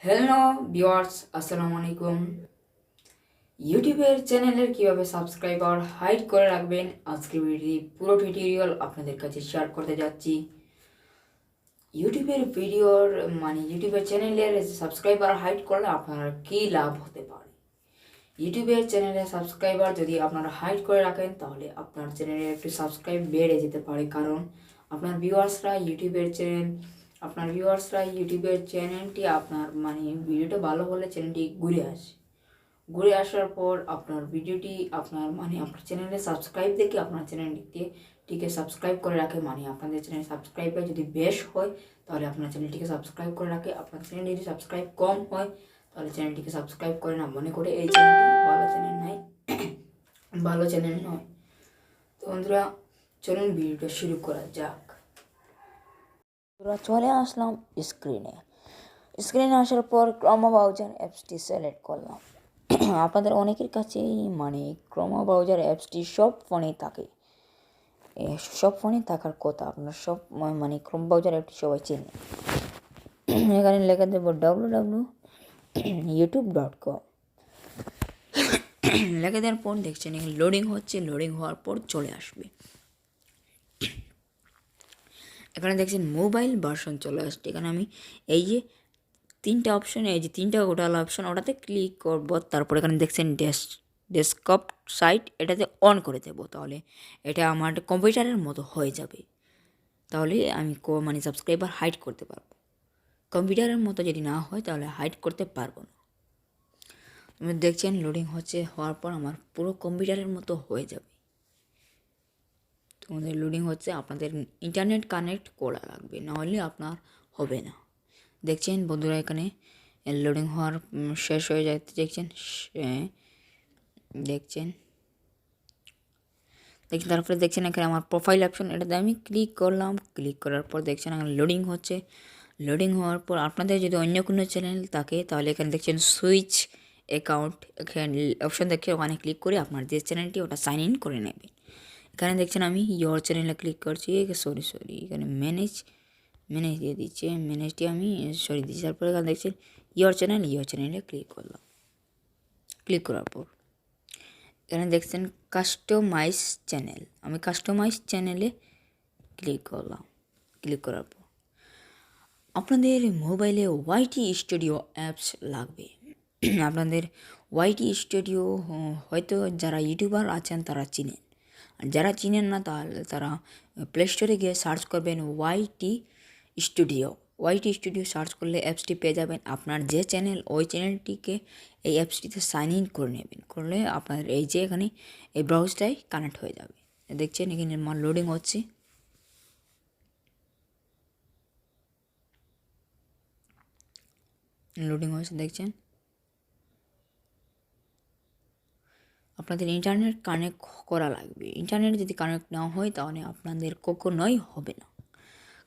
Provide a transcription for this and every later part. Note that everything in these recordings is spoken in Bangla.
হ্যালো ভিউয়ার্স, আসসালামু আলাইকুম। ইউটিউবের চ্যানেলের কিভাবে সাবস্ক্রাইবার হাইড করে রাখবেন আজকের পুরো টিউটোরিয়াল আপনাদের কাছে শেয়ার করতে যাচ্ছি। ইউটিউবের চ্যানেলের সাবস্ক্রাইবার হাইড করলে আপনার কী লাভ হতে পারে। ইউটিউবের চ্যানেলের সাবস্ক্রাইবার যদি আপনারা হাইড করে রাখেন তাহলে আপনার চ্যানেলের একটু সাবস্ক্রাইব বেড়ে যেতে পারে, কারণ আপনার ভিউয়ার্সরা ইউটিউবের চ্যানেলটি আপনার ভিডিওটা ভালো হলে চ্যানেলটি ঘুরে আসার পর আপনার ভিডিওটি আপনার চ্যানেলে সাবস্ক্রাইব দেখে আপনার চ্যানেলটিকে সাবস্ক্রাইব করে রাখে। আপনাদের চ্যানেল সাবস্ক্রাইবার যদি বেশ হয় তাহলে আপনার চ্যানেলটিকে সাবস্ক্রাইব করে রাখে। আপনার চ্যানেল যদি সাবস্ক্রাইব কম হয় তাহলে চ্যানেলটিকে সাবস্ক্রাইব করে না, মনে করে এই চ্যানেলটি ভালো চ্যানেল নয়। তো বন্ধুরা, চলুন ভিডিওটা শুরু করা যাক। চলে আসলাম স্ক্রিনে আসার পর ক্রোম ব্রাউজার অ্যাপসটি সিলেক্ট করলাম। আপনাদের অনেকের কাছেই ক্রোম ব্রাউজার অ্যাপসটি সব ফোনেই থাকে, সব ফোনে থাকার কথা। আপনার সব ক্রোম ব্রাউজার অ্যাপটি সবাই চেনে। এখানে লেখা দেবো www.youtube.com। লেখা দেওয়ার পর দেখছেন এখানে লোডিং হচ্ছে, লোডিং হওয়ার পর চলে আসবে। এখানে দেখছেন মোবাইল ভার্সন চলে আসছে। এখানে আমি এই যে তিনটা গোটাল অপশন, ওটাতে ক্লিক করব। তারপর এখানে দেখছেন ডেস্কটপ সাইট, এটাতে অন করে দেবো। তাহলে এটা আমার কম্পিউটারের মতো হয়ে যাবে। তাহলে আমি সাবস্ক্রাইবার হাইড করতে পারবো। কম্পিউটারের মতো যদি না হয় তাহলে হাইড করতে পারবো না। তুমি দেখছেন লোডিং হওয়ার পর আমার পুরো কম্পিউটারের মতো হয়ে যাবে। তোমাদের লোডিং হচ্ছে, আপনাদের ইন্টারনেট কানেক্ট করা লাগবে, নাহলে আপনার হবে না। দেখছেন বন্ধুরা, এখানে লোডিং হওয়ার শেষ হয়ে যাচ্ছে। দেখছেন তারপরে দেখছেন এখানে আমার প্রোফাইল অপশন, এটাতে আমি ক্লিক করলাম। ক্লিক করার পর দেখছেন এখানে লোডিং হচ্ছে। লোডিং হওয়ার পর আপনাদের যদি অন্য কোনো চ্যানেল থাকে তাহলে এখানে দেখছেন সুইচ অ্যাকাউন্ট, এখানে অপশন দেখে ওখানে ক্লিক করে আপনার যে চ্যানেলটি ওটা সাইন ইন করে নেবেন। এখানে দেখছেন আমি ইয়োর চ্যানেলে ক্লিক করছি। সরি এখানে ম্যানেজ দিয়ে দিচ্ছে। ম্যানেজটি আমি সরিয়ে দিচ্ছি। তারপরে এখানে দেখছেন ইয়োর চ্যানেলে ক্লিক করলাম। ক্লিক করার পর এখানে দেখছেন কাস্টমাইজ চ্যানেল, আমি কাস্টমাইজ চ্যানেলে ক্লিক করলাম। ক্লিক করার পর আপনাদের মোবাইলে ওয়াইটি স্টুডিও অ্যাপস লাগবে। আপনাদের ওয়াইটি স্টুডিও হয়তো যারা ইউটিউবার আছেন তারা চিনেন, আর যারা চিনেন না তাহলে তারা প্লে স্টোরে গিয়ে সার্চ করবেন ওয়াইটি স্টুডিও সার্চ করলে অ্যাপসটি পেয়ে যাবেন। আপনার যে চ্যানেল, ওই চ্যানেলটিকে এই অ্যাপসটিতে সাইন ইন করে নেবেন। করলে আপনার এই যে এখানে এই ব্রাউজারটাই কানেক্ট হয়ে যাবে। দেখছেন এখানে লোডিং হচ্ছে। দেখছেন আপনাদের ইন্টারনেট কানেক্ট করা লাগবে। ইন্টারনেট যদি কানেক্ট না হয় তাহলে আপনাদের কখনোই হবে না,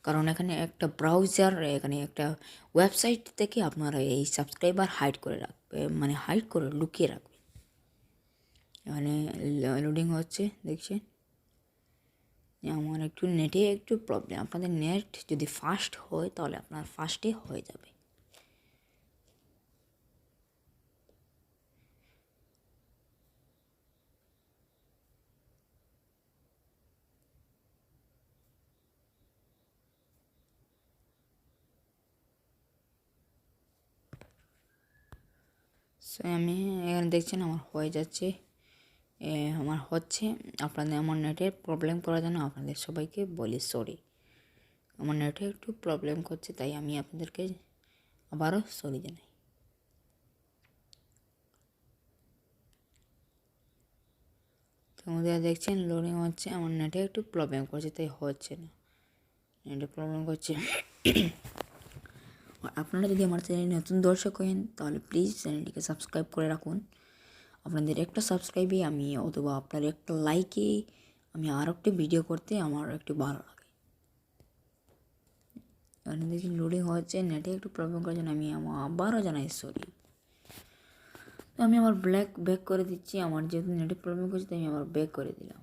কারণ এখানে একটা ব্রাউজার, এখানে একটা ওয়েবসাইট থেকে আপনারা এই সাবস্ক্রাইবার হাইড করে রাখবে, হাইড করে লুকিয়ে রাখবে। এখানে লোডিং হচ্ছে, দেখছেন আমার নেটে একটু প্রবলেম। আপনাদের নেট যদি ফাস্ট হয় তাহলে আপনার ফাস্টে হয়ে যাবে। সো আমি এখানে দেখছেন আমার হয়ে যাচ্ছে, আমার হচ্ছে। আমার নেটের প্রবলেম করার জন্য আপনাদের সবাইকে বলি সরি। আমার নেটে একটু প্রবলেম করছে, তাই আমি আপনাদেরকে আবারও সরি জানাই। তোমাদের দেখছেন লোডিং হচ্ছে, আমার নেটে একটু প্রবলেম করছে তাই হচ্ছে না, নেটে প্রবলেম করছে। আপনারা যদি আমার চ্যানেলে নতুন দর্শক হন তাহলে প্লিজ চ্যানেলটিকে সাবস্ক্রাইব করে রাখুন। আপনাদের একটা সাবস্ক্রাইবে আমি, অথবা আপনার একটা লাইকে আমি আরও একটা ভিডিও করতে আমার একটু ভালো লাগে। এখানে দেখি লোডিং হচ্ছে, নেটে একটু প্রবলেম করার জন্য আমি আবারও জানাই সরি। তো আমি আবার ব্যাক করে দিচ্ছি। আমার যেহেতু নেটে প্রবলেম করছে তাই আমি আবার ব্যাক করে দিলাম।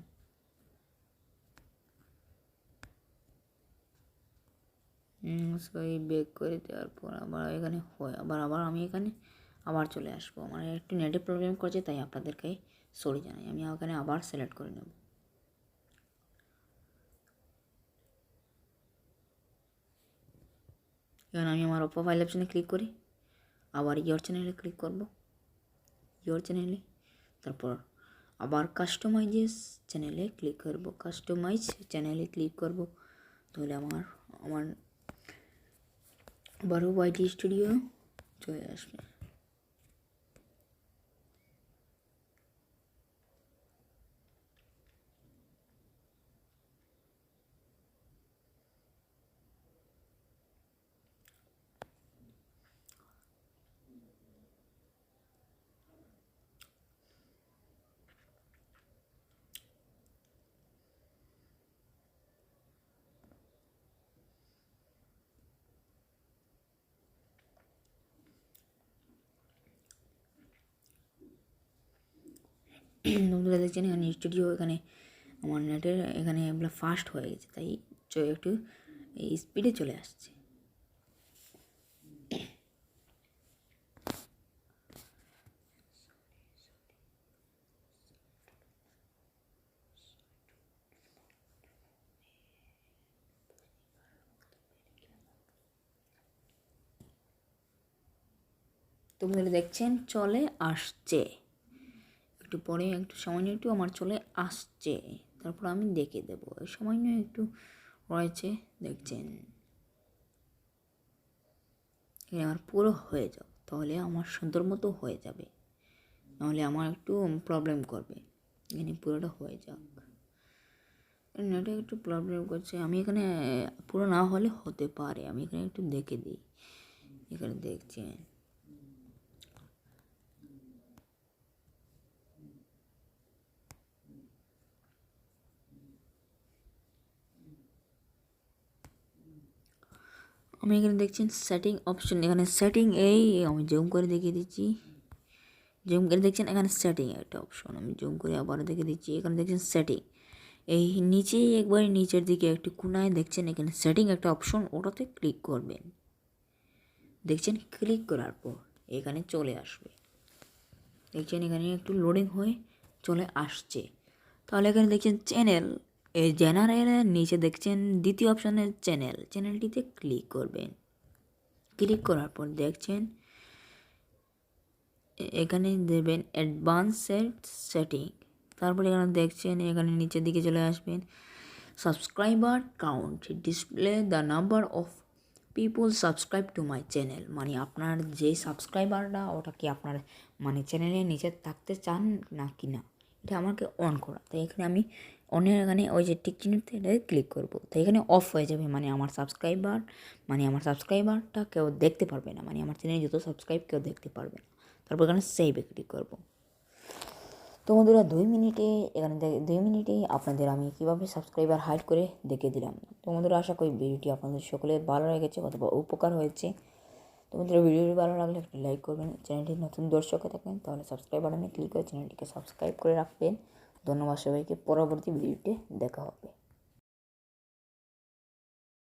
সবাই বেক করে দেওয়ার পর আবার এখানে হয় আবার আমি এখানে আবার চলে আসবো। আমার একটু নেটের প্রবলেম করছে, তাই আপনাদেরকে সরি জানাই। আমি এখানে আবার সিলেক্ট করে নেব। এখানে আমি আমার প্রোফাইল অপশানে ক্লিক করি, আবার ইয়োর চ্যানেলে ক্লিক করব, ইয়োর চ্যানেলে, তারপর আবার কাস্টমাইজেস চ্যানেলে ক্লিক করব, কাস্টমাইজ চ্যানেলে ক্লিক করব। তাহলে আমার আবারও ওয়াইটি স্টুডিও চলে আসবে। বন্ধুরা দেখছেন এখানে স্টুডিও, এখানে আমার নেটের এখানে ফাস্ট হয়ে গেছে, তাই একটু স্পিডে চলে আসছে। তো বন্ধুরা দেখছেন চলে আসছে, একটু পরে একটু সামান্য একটু আমার চলে আসছে, তারপর আমি দেখে দেবো। সামান্য একটু রয়েছে, দেখছেন আমার পুরো হয়ে যাও, তাহলে আমার সুন্দর মতো হয়ে যাবে, নাহলে আমার একটু প্রবলেম করবে। এখানে পুরোটা হয়ে যাক, নেটে একটু প্রবলেম করছে। আমি এখানে পুরো না হলে হতে পারে, আমি এখানে একটু দেখে দিই। এখানে দেখছেন আমি এখানে দেখছেন সেটিং অপশন, এখানে সেটিং আমি জুম করে দেখিয়ে দিচ্ছি। জুম করে দেখছেন এখানে সেটিং একটা অপশন, আমি জুম করে আবার দেখে দিচ্ছি। এখানে দেখছেন সেটিং, এই নিচে একবারে নিচের দিকে একটু কোনায় দেখছেন এখানে সেটিং একটা অপশন, ওটাতে ক্লিক করবেন। দেখছেন ক্লিক করার পর এখানে চলে আসবে, দেখছেন এখানে একটু লোডিং হয়ে চলে আসছে। তাহলে এখানে দেখছেন চ্যানেল, এই জেনারেলের নিচে দেখছেন দ্বিতীয় অপশনের চ্যানেলটিতে ক্লিক করবেন। ক্লিক করার পর দেখছেন এখানে দেবেন অ্যাডভান্সড সেটিং, তারপরে এখানে দেখছেন এখানে নিচের দিকে চলে আসবেন। Subscriber count display the number of people subscribe to my channel, মানে আপনার যে সাবস্ক্রাইবারটা ওটা কি আপনার মানে চ্যানেলের নিচে থাকতে চান না কি না, এটা আমাকে অন করা। তাই এখানে আমি অনের এখানে ওই যে টিক চিহ্নতে এটাকে ক্লিক করবো, তাই এখানে অফ হয়ে যাবে, মানে আমার সাবস্ক্রাইবারটা কেউ দেখতে পারবে না, মানে আমার চ্যানেলে যত সাবস্ক্রাইব কেউ দেখতে পারবে না। তারপর এখানে সেভে ক্লিক করবো। তো বন্ধুরা 2 মিনিটেই আপনাদের আমি কীভাবে সাবস্ক্রাইবার হাইড করে দেখিয়ে দিলাম। তো বন্ধুরা আশা করি ভিডিওটি আপনাদের সকলের ভালো লেগেছে অথবা উপকার হয়েছে। তো বন্ধুরা ভিডিওটি ভালো লাগলে একটি লাইক করবেন, চ্যানেলটি নতুন দর্শক থাকবেন তাহলে সাবস্ক্রাইব বাটনে ক্লিক করে চ্যানেলটিকে সাবস্ক্রাইব করে রাখবেন। ধন্যবাদ সবাইকে, পরবর্তী ভিডিওতে দেখা হবে।